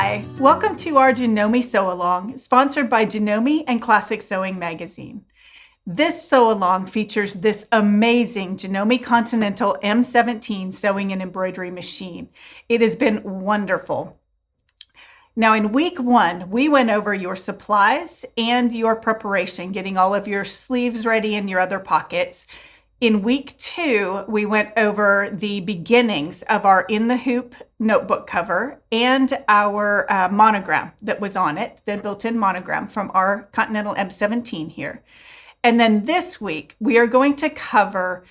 Hi, welcome to our Janome Sew-Along, sponsored by Janome and Classic Sewing Magazine. This sew-along features this amazing Janome Continental M17 sewing and embroidery machine. It has been wonderful. Now in week 1, we went over your supplies and your preparation, getting all of your sleeves ready in your other pockets. In week 2, we went over the beginnings of our In the Hoop notebook cover and our monogram that was on it, the built-in monogram from our Continental M17 here. And then this week, we are going to cover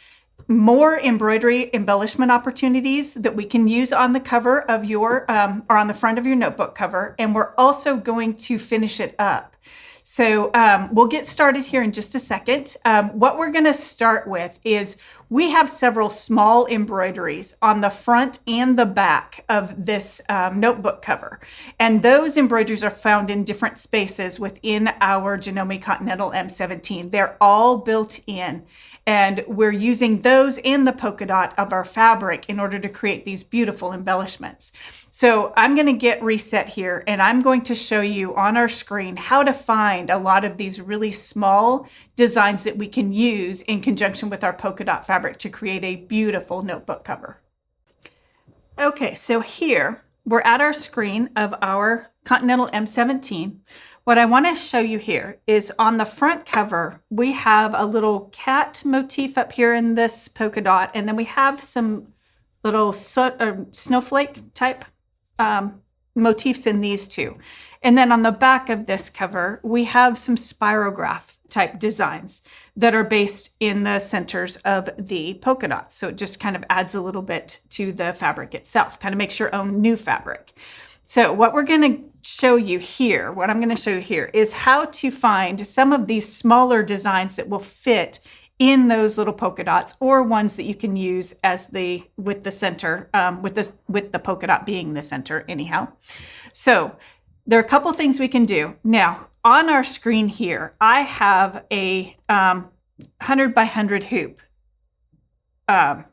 more embroidery embellishment opportunities that we can use on the cover of your, or on the front of your notebook cover. And we're also going to finish it up. So we'll get started here in just a second. What we're going to start with is we have several small embroideries on the front and the back of this notebook cover. And those embroideries are found in different spaces within our Janome Continental M17. They're all built in. And we're using those and the polka dot of our fabric in order to create these beautiful embellishments. So I'm going to get reset here and I'm going to show you on our screen how to find a lot of these really small designs that we can use in conjunction with our polka dot fabric to create a beautiful notebook cover. Okay, so here we're at our screen of our Continental M17. What I want to show you here is on the front cover, we have a little cat motif up here in this polka dot, and then we have some little snowflake type motifs in these two. And then on the back of this cover, we have some spirograph type designs that are based in the centers of the polka dots. So it just kind of adds a little bit to the fabric itself, kind of makes your own new fabric. So what we're going to show you here, what I'm going to show you here is how to find some of these smaller designs that will fit in those little polka dots, or ones that you can use as with the center, with the polka dot being the center anyhow. So there are a couple things we can do. Now on our screen here, I have a 100 by 100 hoop. I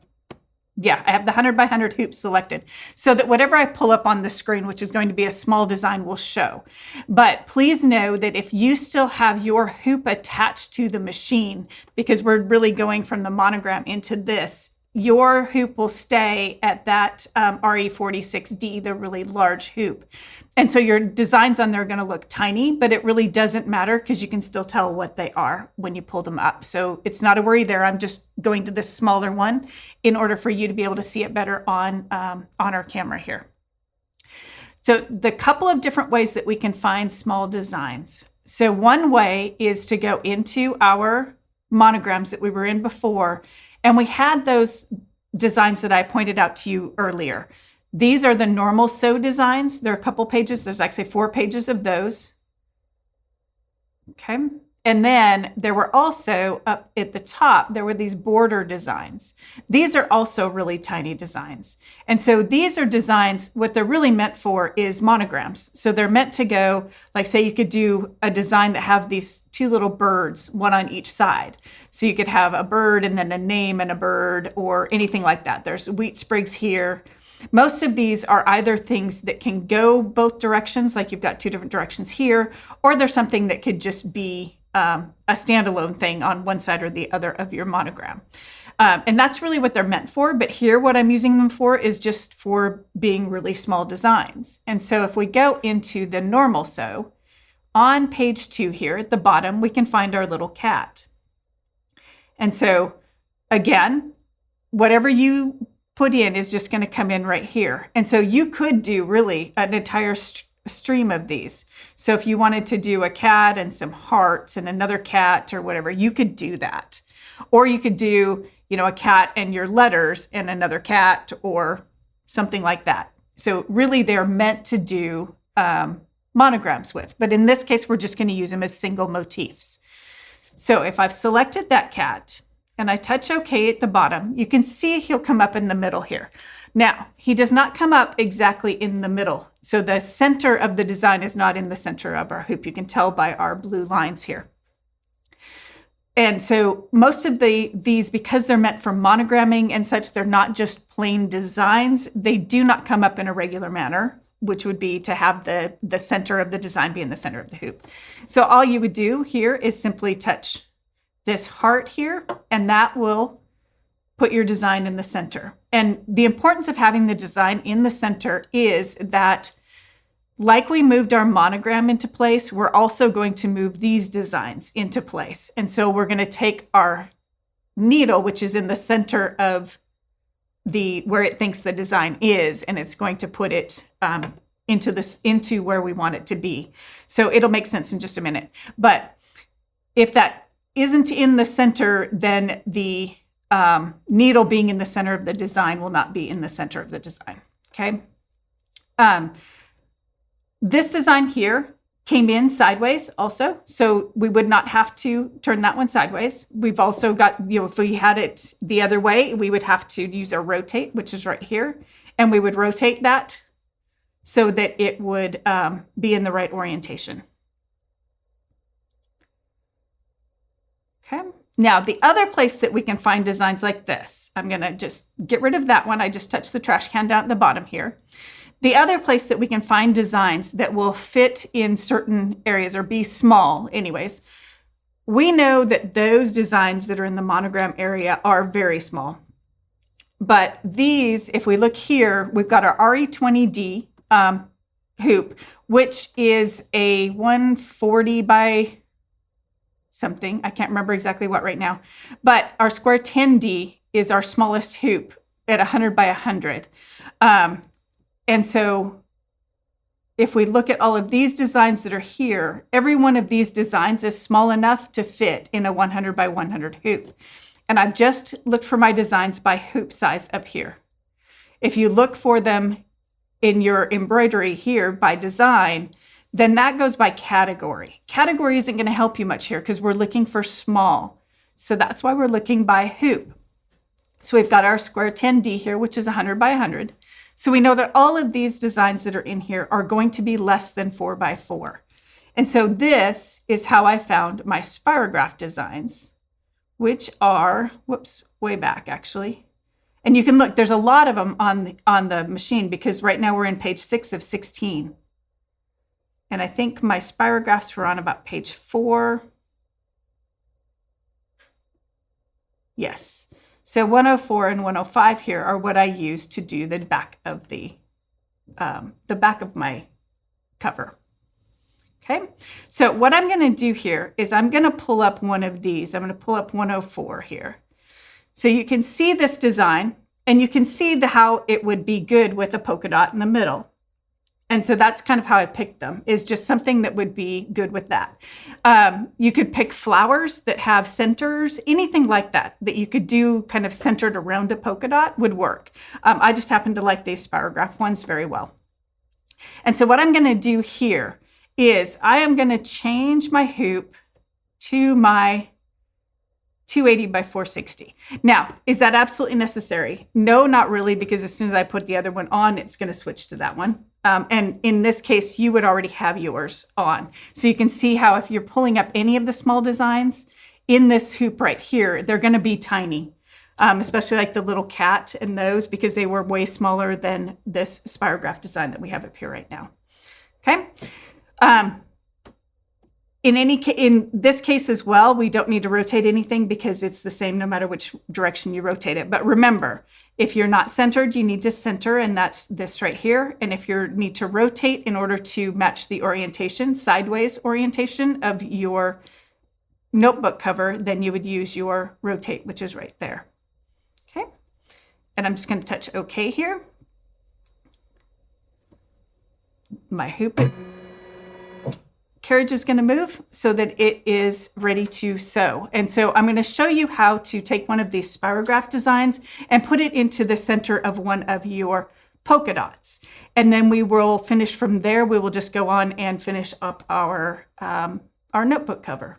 have the 100 by 100 hoop selected so that whatever I pull up on the screen, which is going to be a small design, will show. But please know that if you still have your hoop attached to the machine, because we're really going from the monogram into this, your hoop will stay at that RE46D, the really large hoop. And so your designs on there are going to look tiny, but it really doesn't matter because you can still tell what they are when you pull them up. So it's not a worry there. I'm just going to this smaller one in order for you to be able to see it better on our camera here. So the couple of different ways that we can find small designs. So one way is to go into our monograms that we were in before, and we had those designs that I pointed out to you earlier. These are the normal sew designs. There are a couple pages. There's actually 4 pages of those. Okay. And then there were also up at the top, there were these border designs. These are also really tiny designs. And so these are designs, what they're really meant for is monograms. So they're meant to go, like say you could do a design that have these 2 little birds, one on each side. So you could have a bird and then a name and a bird or anything like that. There's wheat sprigs here. Most of these are either things that can go both directions, like you've got 2 different directions here, or there's something that could just be a standalone thing on one side or the other of your monogram. And that's really what they're meant for. But here, what I'm using them for is just for being really small designs. And so if we go into the normal sew, on page 2 here at the bottom, we can find our little cat. And so again, whatever you put in is just going to come in right here. And so you could do really an entire stream of these. So if you wanted to do a cat and some hearts and another cat or whatever, you could do that. Or you could do, a cat and your letters and another cat or something like that. So really they're meant to do monograms with. But in this case, we're just going to use them as single motifs. So if I've selected that cat and I touch OK at the bottom, you can see he'll come up in the middle here. Now, he does not come up exactly in the middle. So the center of the design is not in the center of our hoop. You can tell by our blue lines here. And so most of these, because they're meant for monogramming and such, they're not just plain designs. They do not come up in a regular manner. which would be to have the center of the design be in the center of the hoop. So all you would do here is simply touch this heart here, and that will put your design in the center. And the importance of having the design in the center is that, like we moved our monogram into place, we're also going to move these designs into place. And so we're going to take our needle, which is in the center of where it thinks the design is, and it's going to put it into where we want it to be. So it'll make sense in just a minute. But if that isn't in the center, then the needle being in the center of the design will not be in the center of the design. Okay. This design here came in sideways also, so we would not have to turn that one sideways. We've also got, if we had it the other way, we would have to use our rotate, which is right here, and we would rotate that so that it would be in the right orientation. Okay. Now, the other place that we can find designs like this, I'm going to just get rid of that one. I just touched the trash can down at the bottom here. The other place that we can find designs that will fit in certain areas or be small anyways, we know that those designs that are in the monogram area are very small. But these, if we look here, we've got our RE20D hoop, which is a 140 by something. I can't remember exactly what right now. But our square 10D is our smallest hoop at 100 by 100. And so if we look at all of these designs that are here, every one of these designs is small enough to fit in a 100 by 100 hoop. And I've just looked for my designs by hoop size up here. If you look for them in your embroidery here by design, then that goes by category. Category isn't going to help you much here because we're looking for small. So that's why we're looking by hoop. So we've got our square 10D here, which is 100 by 100. So we know that all of these designs that are in here are going to be less than 4 by 4. And so this is how I found my spirograph designs, which are, way back actually. And you can look, there's a lot of them on the machine because right now we're in page 6 of 16. And I think my spirographs were on about page 4. Yes. So 104 and 105 here are what I use to do the back of my cover. Okay. So what I'm going to do here is I'm going to pull up one of these. I'm going to pull up 104 here. So you can see this design and you can see how it would be good with a polka dot in the middle. And so that's kind of how I picked them, is just something that would be good with that. You could pick flowers that have centers, anything like that you could do kind of centered around a polka dot would work. I just happen to like these spirograph ones very well. And so what I'm going to do here is I am going to change my hoop to my 280 by 460. Now, is that absolutely necessary? No, not really, because as soon as I put the other one on, it's going to switch to that one. And in this case, you would already have yours on. So you can see how if you're pulling up any of the small designs in this hoop right here, they're going to be tiny, especially like the little cat and those, because they were way smaller than this spirograph design that we have up here right now. Okay. In this case as well, we don't need to rotate anything because it's the same no matter which direction you rotate it. But remember, if you're not centered, you need to center, and that's this right here. And if you need to rotate in order to match the orientation, sideways orientation of your notebook cover, then you would use your rotate, which is right there. Okay. And I'm just going to touch OK here. My hoop carriage is going to move so that it is ready to sew. And so I'm going to show you how to take one of these spirograph designs and put it into the center of one of your polka dots. And then we will finish from there. We will just go on and finish up our notebook cover.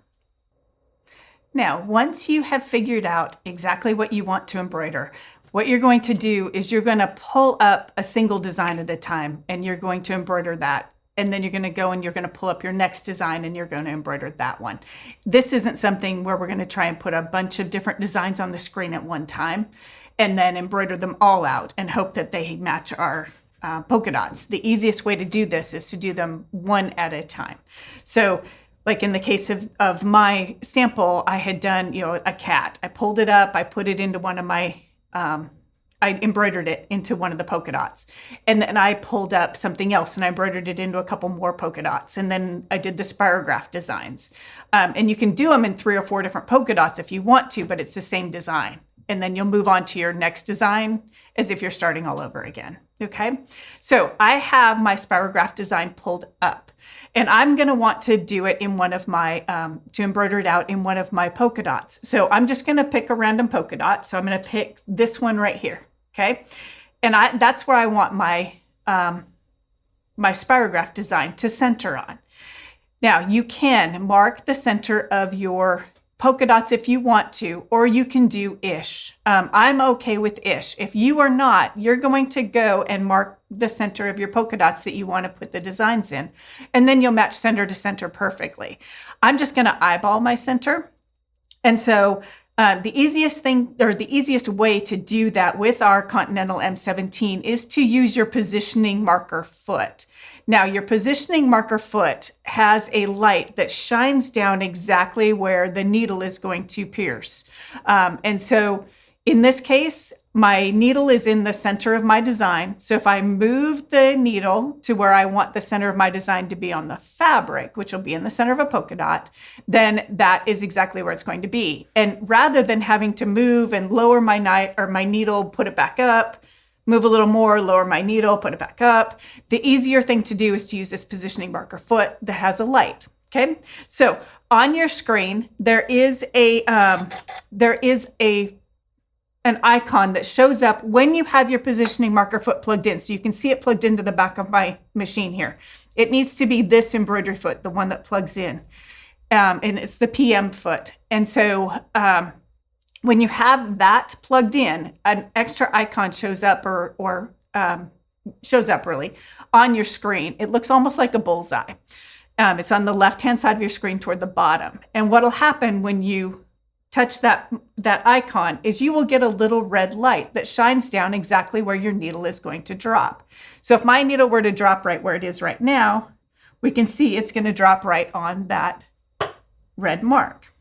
Now, once you have figured out exactly what you want to embroider, what you're going to do is you're going to pull up a single design at a time, and you're going to embroider that. And then you're going to go and you're going to pull up your next design and you're going to embroider that one. This isn't something where we're going to try and put a bunch of different designs on the screen at one time and then embroider them all out and hope that they match our polka dots. The easiest way to do this is to do them one at a time. So like in the case of my sample, I had done, a cat. I pulled it up, I put it into one of my, I embroidered it into one of the polka dots. And then I pulled up something else and I embroidered it into a couple more polka dots. And then I did the spirograph designs. And you can do them in 3 or 4 different polka dots if you want to, but it's the same design. And then you'll move on to your next design as if you're starting all over again. Okay, so I have my spirograph design pulled up and I'm gonna want to do it in one of my, to embroider it out in one of my polka dots. So I'm just gonna pick a random polka dot. So I'm gonna pick this one right here, okay? And that's where I want my, my spirograph design to center on. Now you can mark the center of your polka dots if you want to, or you can do ish. I'm okay with ish. If you are not, you're going to go and mark the center of your polka dots that you want to put the designs in, and then you'll match center to center perfectly. I'm just going to eyeball my center. And so the easiest thing, or the easiest way to do that with our Continental M17 is to use your positioning marker foot. Now, your positioning marker foot has a light that shines down exactly where the needle is going to pierce. And so in this case, my needle is in the center of my design. So if I move the needle to where I want the center of my design to be on the fabric, which will be in the center of a polka dot, then that is exactly where it's going to be. And rather than having to move and lower my needle, put it back up, move a little more, lower my needle, put it back up, the easier thing to do is to use this positioning marker foot that has a light. Okay, so on your screen there is an icon that shows up when you have your positioning marker foot plugged in. So you can see it plugged into the back of my machine here. It needs to be this embroidery foot, the one that plugs in. And it's the PM foot. And so when you have that plugged in, an extra icon shows up or shows up really on your screen. It looks almost like a bullseye. It's on the left-hand side of your screen toward the bottom. And what'll happen when you touch that icon is you will get a little red light that shines down exactly where your needle is going to drop. So if my needle were to drop right where it is right now, we can see it's going to drop right on that red mark.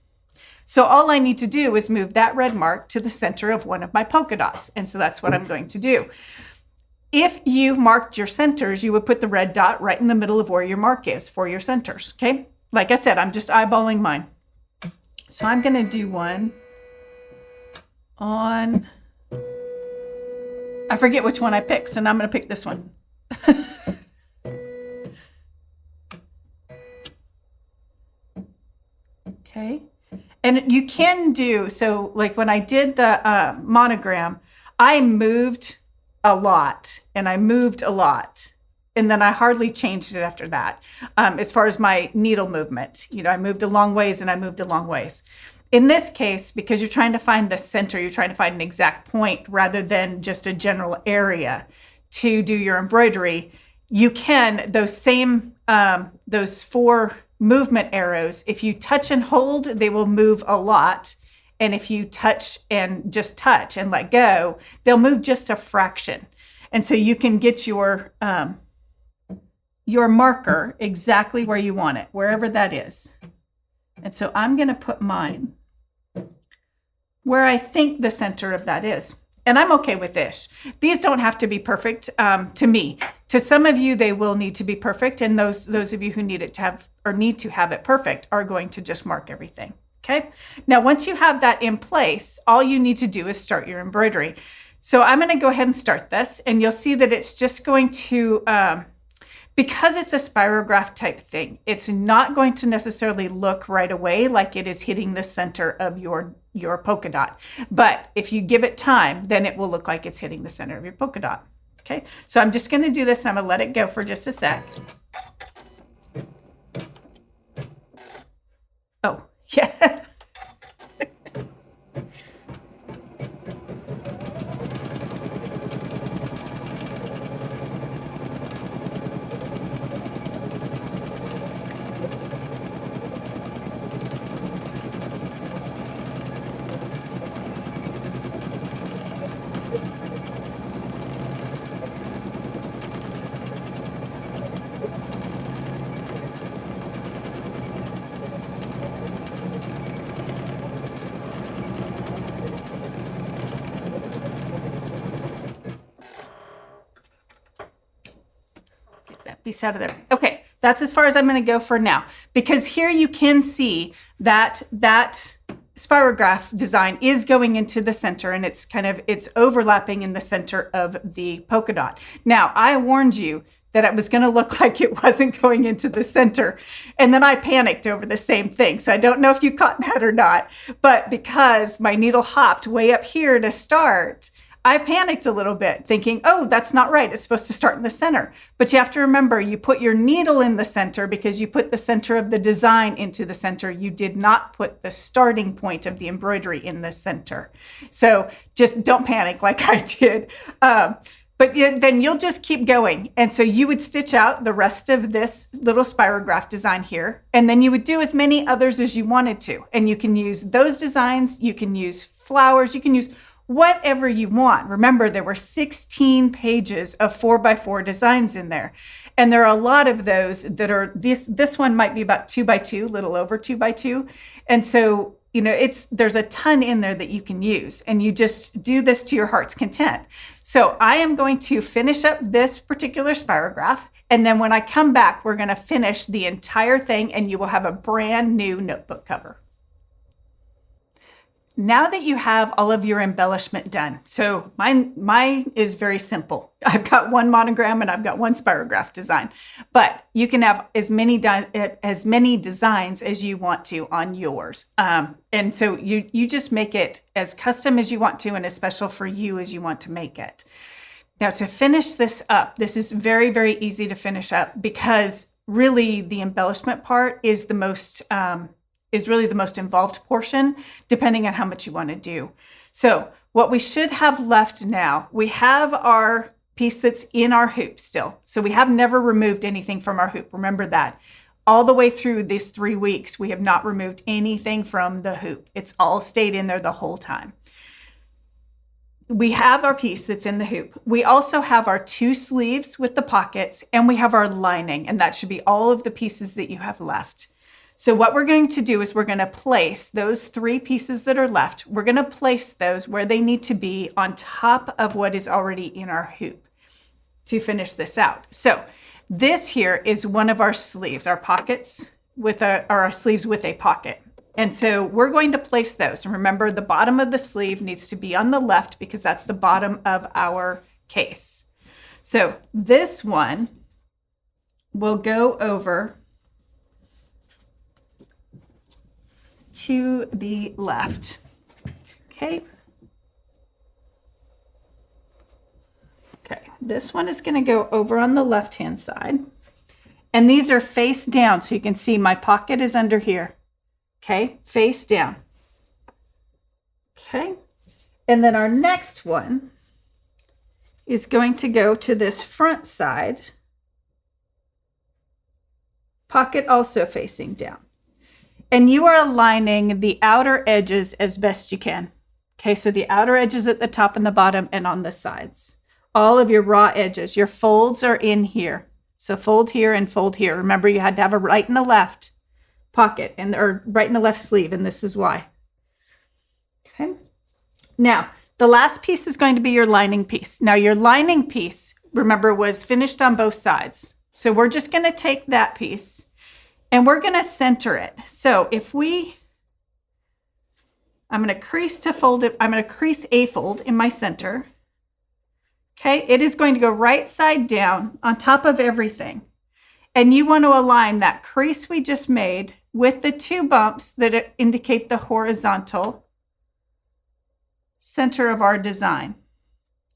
So all I need to do is move that red mark to the center of one of my polka dots. And so that's what I'm going to do. If you marked your centers, you would put the red dot right in the middle of where your mark is for your centers, okay? Like I said, I'm just eyeballing mine. So I'm going to do one on, I forget which one I picked, so now I'm going to pick this one. Okay. And you can do, so like when I did the monogram, I moved a lot and I moved a lot. And then I hardly changed it after that. As far as my needle movement, I moved a long ways and I moved a long ways. In this case, because you're trying to find the center, you're trying to find an exact point rather than just a general area to do your embroidery, you can, those 4 movement arrows, if you touch and hold, they will move a lot. And if you touch and let go, they'll move just a fraction. And so you can get your marker exactly where you want it, wherever that is. And so I'm going to put mine where I think the center of that is. And I'm okay with this. These don't have to be perfect to me. To some of you, they will need to be perfect. And those of you who need to have it perfect are going to just mark everything. Okay. Now, once you have that in place, all you need to do is start your embroidery. So I'm going to go ahead and start this, and you'll see that it's just going to, because it's a spirograph type thing, it's not going to necessarily look right away like it is hitting the center of your polka dot. But if you give it time, then it will look like it's hitting the center of your polka dot. Okay. So I'm just going to do this. I'm going to let it go for just a sec. Oh, yeah. piece out of there. Okay, that's as far as I'm going to go for now, because here you can see that spirograph design is going into the center, and it's overlapping in the center of the polka dot. Now, I warned you that it was going to look like it wasn't going into the center, and then I panicked over the same thing. So I don't know if you caught that or not, but because my needle hopped way up here to start, I panicked a little bit thinking, oh, that's not right. It's supposed to start in the center. But you have to remember, you put your needle in the center because you put the center of the design into the center. You did not put the starting point of the embroidery in the center. So just don't panic like I did. But then you'll just keep going. And so you would stitch out the rest of this little spirograph design here. And then you would do as many others as you wanted to. And you can use those designs. You can use flowers. You can use whatever you want. Remember, there were 16 pages of 4x4 designs in there. And there are a lot of those that are, this one might be about 2x2, a little over 2x2. And so, there's a ton in there that you can use, and you just do this to your heart's content. So I am going to finish up this particular spirograph. And then when I come back, we're going to finish the entire thing, and you will have a brand new notebook cover. Now that you have all of your embellishment done, so mine is very simple. I've got one monogram and I've got one spirograph design, but you can have as many designs as you want to on yours. And so you just make it as custom as you want to and as special for you as you want to make it. Now, to finish this up, this is very, very easy to finish up, because really the embellishment part is really the most involved portion, depending on how much you want to do. So what we should have left now, we have our piece that's in our hoop still. So we have never removed anything from our hoop. Remember that. All the way through these 3 weeks, we have not removed anything from the hoop. It's all stayed in there the whole time. We have our piece that's in the hoop. We also have our 2 sleeves with the pockets, and we have our lining, and that should be all of the pieces that you have left. So what we're going to do is we're going to place those 3 pieces that are left. We're going to place those where they need to be on top of what is already in our hoop to finish this out. So this here is one of our sleeves, our pockets our sleeves with a pocket. And so we're going to place those. And remember, the bottom of the sleeve needs to be on the left because that's the bottom of our case. So this one will go over to the left. Okay. Okay, this one is going to go over on the left-hand side. And these are face down, so you can see my pocket is under here. Okay, face down. Okay, and then our next one is going to go to this front side. Pocket also facing down. And you are aligning the outer edges as best you can. Okay, so the outer edges at the top and the bottom and on the sides. All of your raw edges, your folds are in here. So fold here and fold here. Remember, you had to have a right and a left pocket or right and a left sleeve, and this is why. Okay. Now, the last piece is going to be your lining piece. Now, your lining piece, remember, was finished on both sides. So we're just going to take that piece and we're going to center it. So I'm going to crease to fold it. I'm going to crease a fold in my center. Okay, it is going to go right side down on top of everything. And you want to align that crease we just made with the 2 bumps that indicate the horizontal center of our design.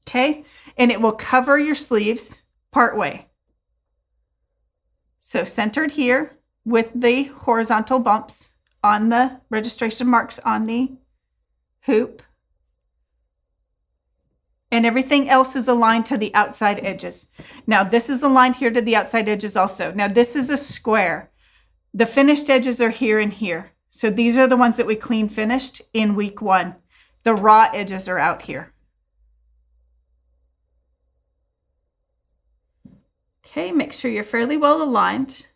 Okay, and it will cover your sleeves part way. So centered here with the horizontal bumps on the registration marks on the hoop. And everything else is aligned to the outside edges. Now, this is aligned here to the outside edges also. Now, this is a square. The finished edges are here and here. So these are the ones that we clean finished in week 1. The raw edges are out here. Okay, make sure you're fairly well aligned.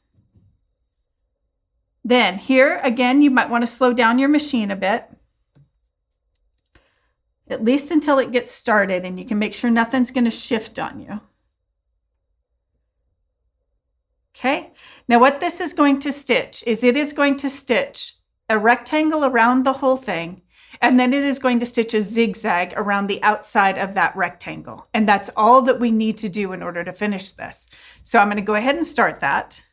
Then here, again, you might want to slow down your machine a bit, at least until it gets started, and you can make sure nothing's going to shift on you. Okay, now what this is going to stitch is it is going to stitch a rectangle around the whole thing, and then it is going to stitch a zigzag around the outside of that rectangle. And that's all that we need to do in order to finish this. So I'm going to go ahead and start that.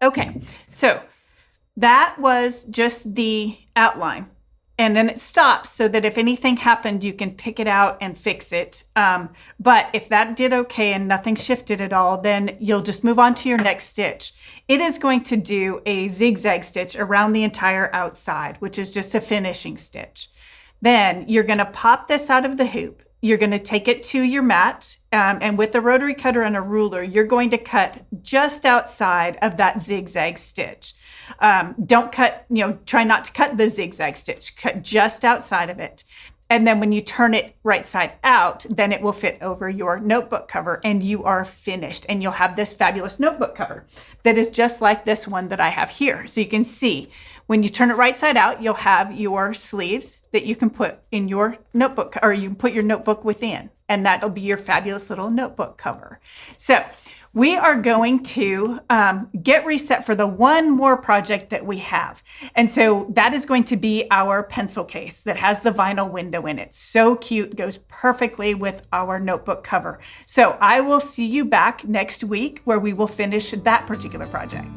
Okay, so that was just the outline. And then it stops so that if anything happened, you can pick it out and fix it. But if that did okay and nothing shifted at all, then you'll just move on to your next stitch. It is going to do a zigzag stitch around the entire outside, which is just a finishing stitch. Then you're going to pop this out of the hoop. You're going to take it to your mat, and with a rotary cutter and a ruler, you're going to cut just outside of that zigzag stitch. Don't cut, try not to cut the zigzag stitch, cut just outside of it. And then when you turn it right side out, then it will fit over your notebook cover and you are finished. And you'll have this fabulous notebook cover that is just like this one that I have here. So you can see when you turn it right side out, you'll have your sleeves that you can put in your notebook, or you can put your notebook within, and that'll be your fabulous little notebook cover. So we are going to get reset for the one more project that we have. And so that is going to be our pencil case that has the vinyl window in it. So cute, goes perfectly with our notebook cover. So I will see you back next week where we will finish that particular project.